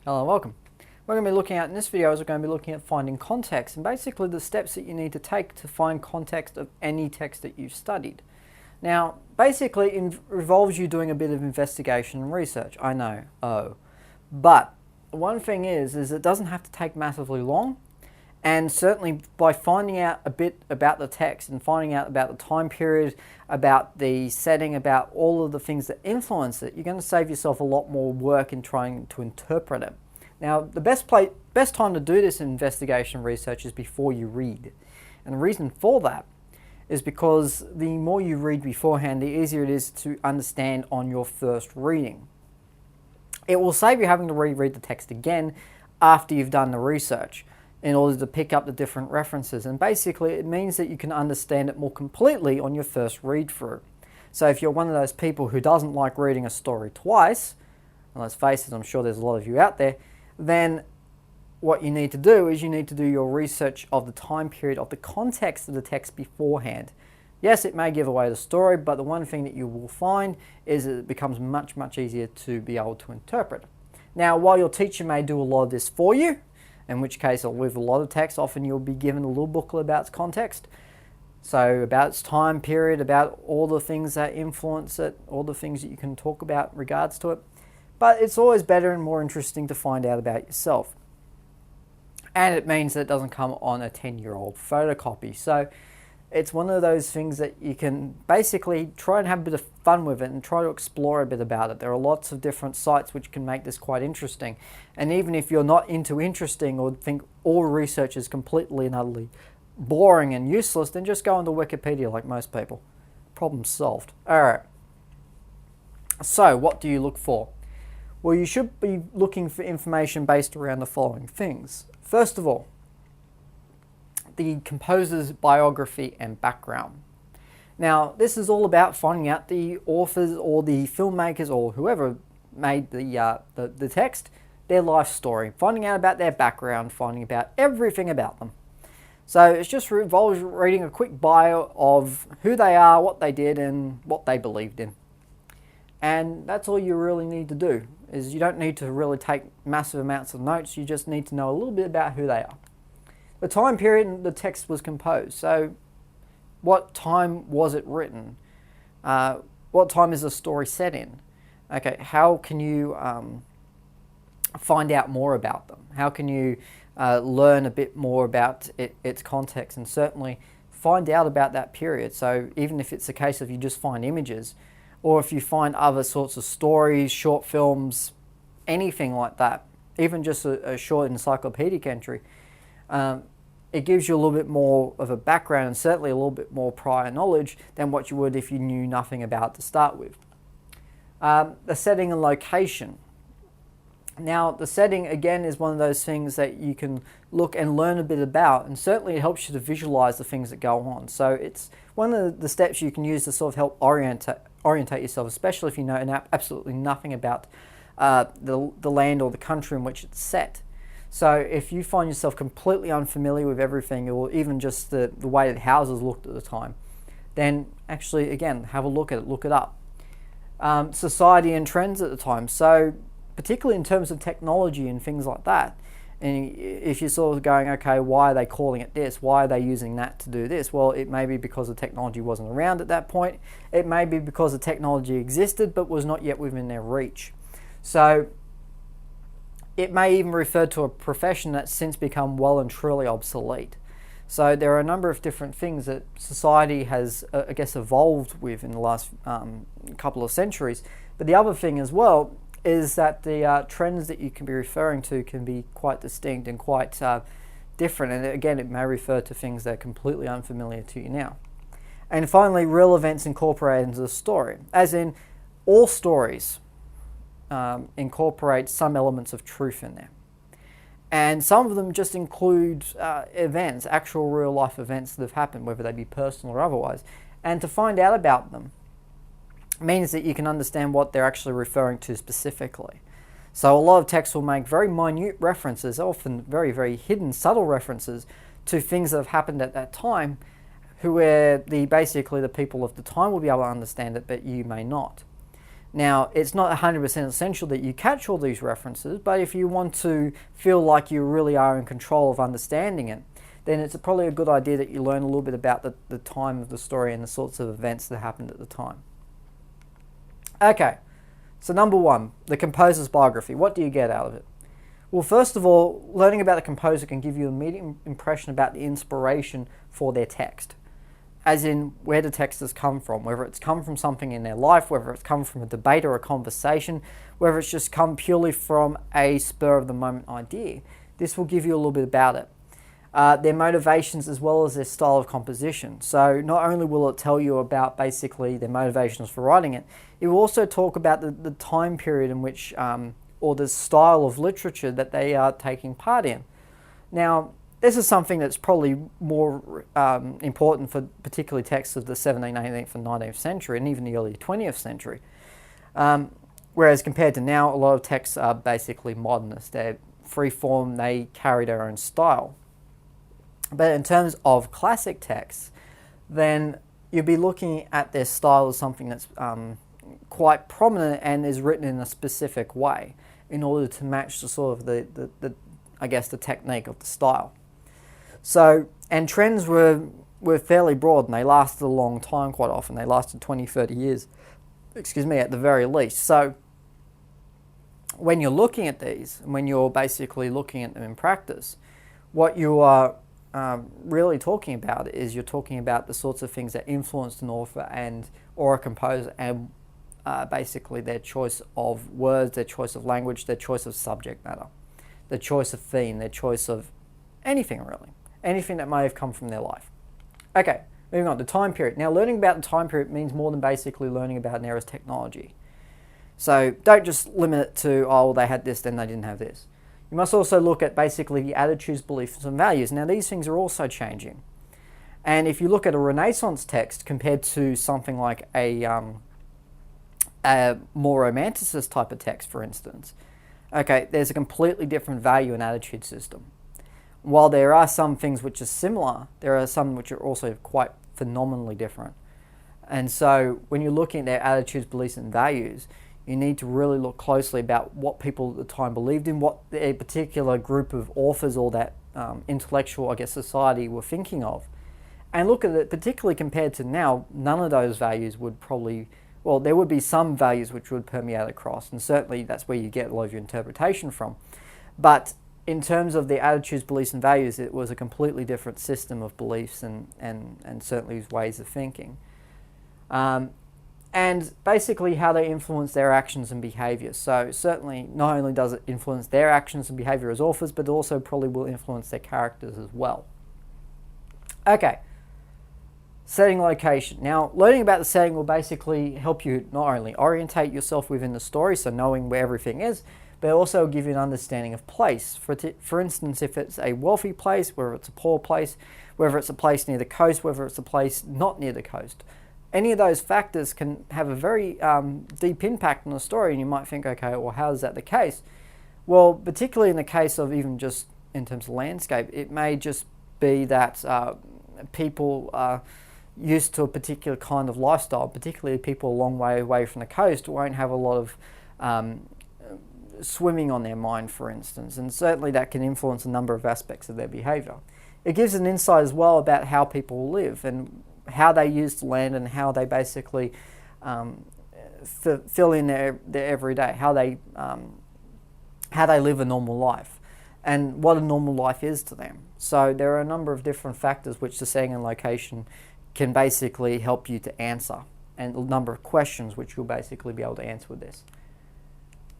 Hello and welcome. What we're going to be looking at in this video is we're going to be looking at finding context and basically the steps that you need to take to find context of any text that you've studied. Now, basically it involves you doing a bit of investigation and research. I know, but one thing is it doesn't have to take massively long, and certainly by finding out a bit about the text and finding out about the time period, about the setting, about all of the things that influence it, you're going to save yourself a lot more work in trying to interpret it. Now, the best time to do this investigation research is before you read. And the reason for that is because the more you read beforehand, the easier it is to understand on your first reading. It will save you having to reread the text again after you've done the research in order to pick up the different references. And basically, it means that you can understand it more completely on your first read through. So if you're one of those people who doesn't like reading a story twice, and let's face it, I'm sure there's a lot of you out there, then what you need to do is you need to do your research of the time period, of the context of the text beforehand. Yes, it may give away the story, but the one thing that you will find is that it becomes much easier to be able to interpret. Now, while your teacher may do a lot of this for you, in which case with a lot of text, often you'll be given a little booklet about its context. So about its time period, about all the things that influence it, all the things that you can talk about in regards to it. But it's always better and more interesting to find out about yourself. And it means that it doesn't come on a 10-year-old photocopy. So it's one of those things that you can basically try and have a bit of fun with it and try to explore a bit about it. There are lots of different sites which can make this quite interesting. And even if you're not into interesting or think all research is completely and utterly boring and useless, then just go onto Wikipedia like most people. Problem solved. Alright. So what do you look for? Well, you should be looking for information based around the following things. First of all, the composer's biography and background. Now, this is all about finding out the authors or the filmmakers or whoever made the text, their life story, finding out about their background, finding out everything about them. So it just involves reading a quick bio of who they are, what they did, and what they believed in. And that's all you really need to do, is you don't need to really take massive amounts of notes, you just need to know a little bit about who they are. The time period the text was composed, so what time was it written? What time is the story set in? Okay, how can you find out more about them? How can you learn a bit more about its context and certainly find out about that period? So even if it's a case of you just find images, or if you find other sorts of stories, short films, anything like that, even just a short encyclopedic entry, it gives you a little bit more of a background and certainly a little bit more prior knowledge than what you would if you knew nothing about to start with. The setting and location. Now, the setting, again, is one of those things that you can look and learn a bit about, and certainly it helps you to visualize the things that go on. So it's one of the steps you can use to sort of help orientate yourself, especially if you know absolutely nothing about the land or the country in which it's set. So if you find yourself completely unfamiliar with everything, or even just the way that houses looked at the time, then actually, again, have a look at it, look it up. Society and trends at the time. So particularly in terms of technology and things like that. And if you're sort of going, okay, why are they calling it this? Why are they using that to do this? Well, it may be because the technology wasn't around at that point. It may be because the technology existed but was not yet within their reach. So it may even refer to a profession that's since become well and truly obsolete. So there are a number of different things that society has, I guess, evolved with in the last couple of centuries. But the other thing as well is that the trends that you can be referring to can be quite distinct and quite different. And again, it may refer to things that are completely unfamiliar to you now. And finally, real events incorporated into the story. As in, all stories incorporate some elements of truth in there. And some of them just include events, actual real life events that have happened, whether they be personal or otherwise. And to find out about them means that you can understand what they're actually referring to specifically. So a lot of texts will make very minute references, often very hidden, subtle references to things that have happened at that time, basically the people of the time will be able to understand it, but you may not. Now, it's not 100% essential that you catch all these references, but if you want to feel like you really are in control of understanding it, then it's probably a good idea that you learn a little bit about the time of the story and the sorts of events that happened at the time. Okay, so number one, the composer's biography. What do you get out of it? Well, first of all, learning about the composer can give you an immediate impression about the inspiration for their text. As in, where the text has come from, whether it's come from something in their life, whether it's come from a debate or a conversation, whether it's just come purely from a spur-of-the-moment idea. This will give you a little bit about it. Their motivations as well as their style of composition. So not only will it tell you about basically their motivations for writing it, it will also talk about the time period in which, or the style of literature that they are taking part in. Now, this is something that's probably more important for particularly texts of the 17th, 18th and 19th century and even the early 20th century. Whereas compared to now, a lot of texts are basically modernist. They're free form, they carry their own style. But in terms of classic texts, then you'll be looking at their style as something that's quite prominent and is written in a specific way in order to match the sort of the I guess the technique of the style. So, and trends were fairly broad and they lasted a long time quite often. They lasted 20, 30 years, at the very least. So when you're looking at these, and when you're basically looking at them in practice, what you are really talking about is you're talking about the sorts of things that influenced an author or a composer and basically their choice of words, their choice of language, their choice of subject matter, their choice of theme, their choice of anything really. Anything that may have come from their life. Okay, moving on to time period. Now, learning about the time period means more than basically learning about an era's technology. So don't just limit it to, oh, they had this, then they didn't have this. You must also look at basically the attitudes, beliefs, and values. Now, these things are also changing. And if you look at a Renaissance text compared to something like a more romanticist type of text, for instance, okay, there's a completely different value and attitude system. While there are some things which are similar, there are some which are also quite phenomenally different. And so when you're looking at their attitudes, beliefs, and values, you need to really look closely about what people at the time believed in, what a particular group of authors or that intellectual, I guess, society were thinking of. And look at it, particularly compared to now, none of those values would probably, well, there would be some values which would permeate across, and certainly that's where you get a lot of your interpretation from. But in terms of the attitudes, beliefs, and values, it was a completely different system of beliefs and certainly ways of thinking. And basically how they influence their actions and behaviour. So certainly not only does it influence their actions and behaviour as authors, but it also probably will influence their characters as well. Okay, setting location. Now, learning about the setting will basically help you not only orientate yourself within the story, so knowing where everything is, but also give you an understanding of place. For instance, if it's a wealthy place, whether it's a poor place, whether it's a place near the coast, whether it's a place not near the coast. Any of those factors can have a very deep impact on the story, and you might think, okay, well, how is that the case? Well, particularly in the case of even just in terms of landscape, it may just be that people are used to a particular kind of lifestyle, particularly people a long way away from the coast won't have a lot of swimming on their mind, for instance, and certainly that can influence a number of aspects of their behaviour. It gives an insight as well about how people live and how they use the land and how they basically fill in their everyday, how they live a normal life and what a normal life is to them. So there are a number of different factors which the setting and location can basically help you to answer, and a number of questions which you'll basically be able to answer with this.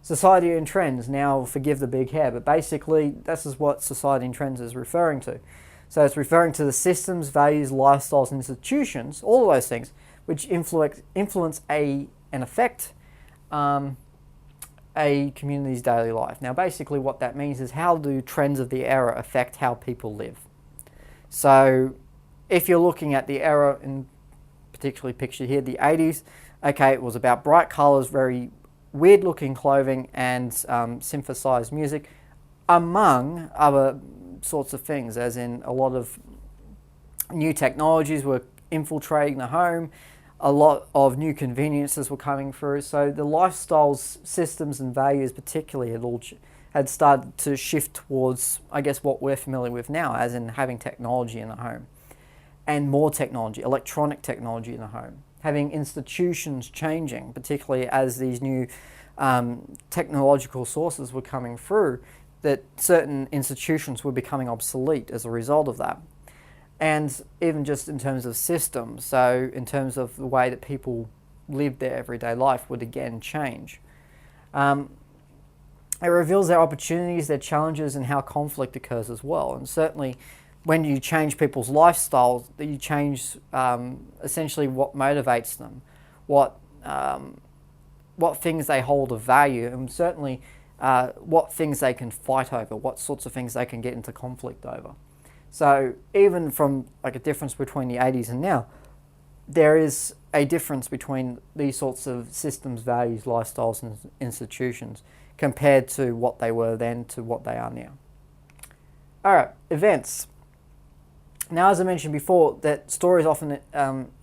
Society and trends. Now, forgive the big hair, but basically this is what society and trends is referring to. So it's referring to the systems, values, lifestyles, and institutions, all of those things, which influence and affect a community's daily life. Now, basically what that means is how do trends of the era affect how people live? So if you're looking at the era, and particularly pictured here, the 80s, okay, it was about bright colours, very weird looking clothing, and synthesized music, among other sorts of things, as in a lot of new technologies were infiltrating the home. a lot of new conveniences were coming through. So the lifestyles, systems and values particularly had started to shift towards, I guess, what we're familiar with now, as in having technology in the home. And more technology, electronic technology in the home. Having institutions changing, particularly as these new technological sources were coming through, that certain institutions were becoming obsolete as a result of that. And even just in terms of systems, so in terms of the way that people live their everyday life would again change. It reveals their opportunities, their challenges, and how conflict occurs as well. And certainly when you change people's lifestyles, you change essentially what motivates them, what things they hold of value, and certainly what things they can fight over, what sorts of things they can get into conflict over. So even from like a difference between the 80s and now, there is a difference between these sorts of systems, values, lifestyles and institutions compared to what they were then to what they are now. All right, events. Now, as I mentioned before, that stories often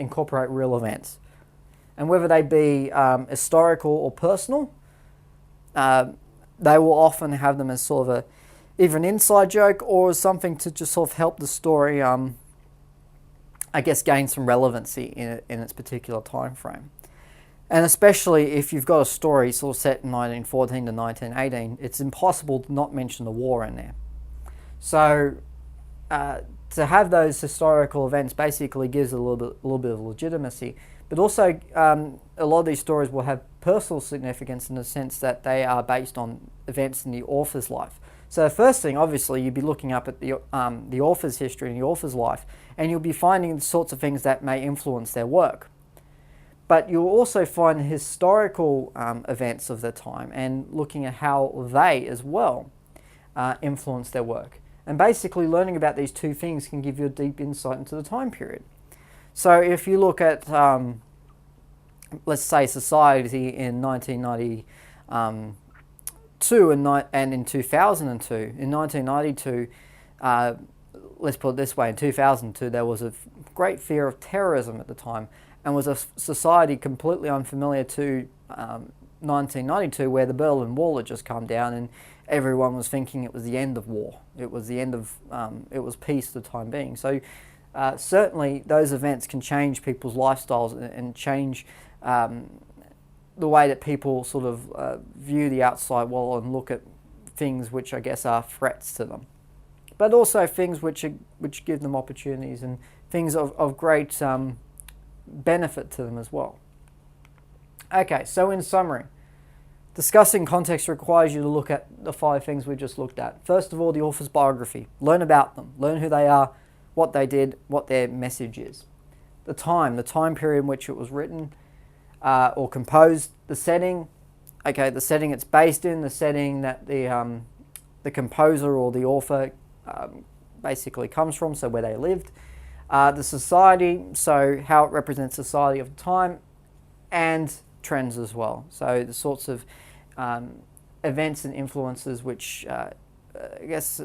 incorporate real events. And whether they be historical or personal, they will often have them as sort of either an inside joke or something to just sort of help the story, I guess, gain some relevancy in its particular time frame. And especially if you've got a story sort of set in 1914 to 1918, it's impossible to not mention the war in there. So to have those historical events basically gives a little bit of legitimacy, but also a lot of these stories will have personal significance in the sense that they are based on events in the author's life. So the first thing, obviously, you'd be looking up at the author's history and the author's life, and you'll be finding the sorts of things that may influence their work. But you'll also find historical events of the time and looking at how they as well influence their work. And basically learning about these two things can give you a deep insight into the time period. So if you look at, let's say, society in 1992 and in 2002, in 1992, let's put it this way, in 2002 there was a great fear of terrorism at the time, and was a society completely unfamiliar to 1992, where the Berlin Wall had just come down and everyone was thinking it was the end of war. It was the end of, it was peace for the time being. So certainly those events can change people's lifestyles and change the way that people sort of view the outside world and look at things which I guess are threats to them. But also things which give them opportunities and things of great benefit to them as well. Okay, so in summary, discussing context requires you to look at the 5 things we just looked at. First of all, the author's biography. Learn about them. Learn who they are, what they did, what their message is. The time period in which it was written or composed. The setting. Okay, the setting it's based in. The setting that the composer or the author basically comes from, so where they lived. The society, so how it represents society of the time, and trends as well. So the sorts of events and influences which I guess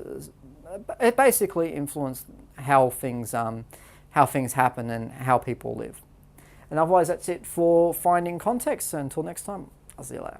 it basically influence how things happen and how people live. And otherwise, that's it for finding context. So until next time, I'll see you later.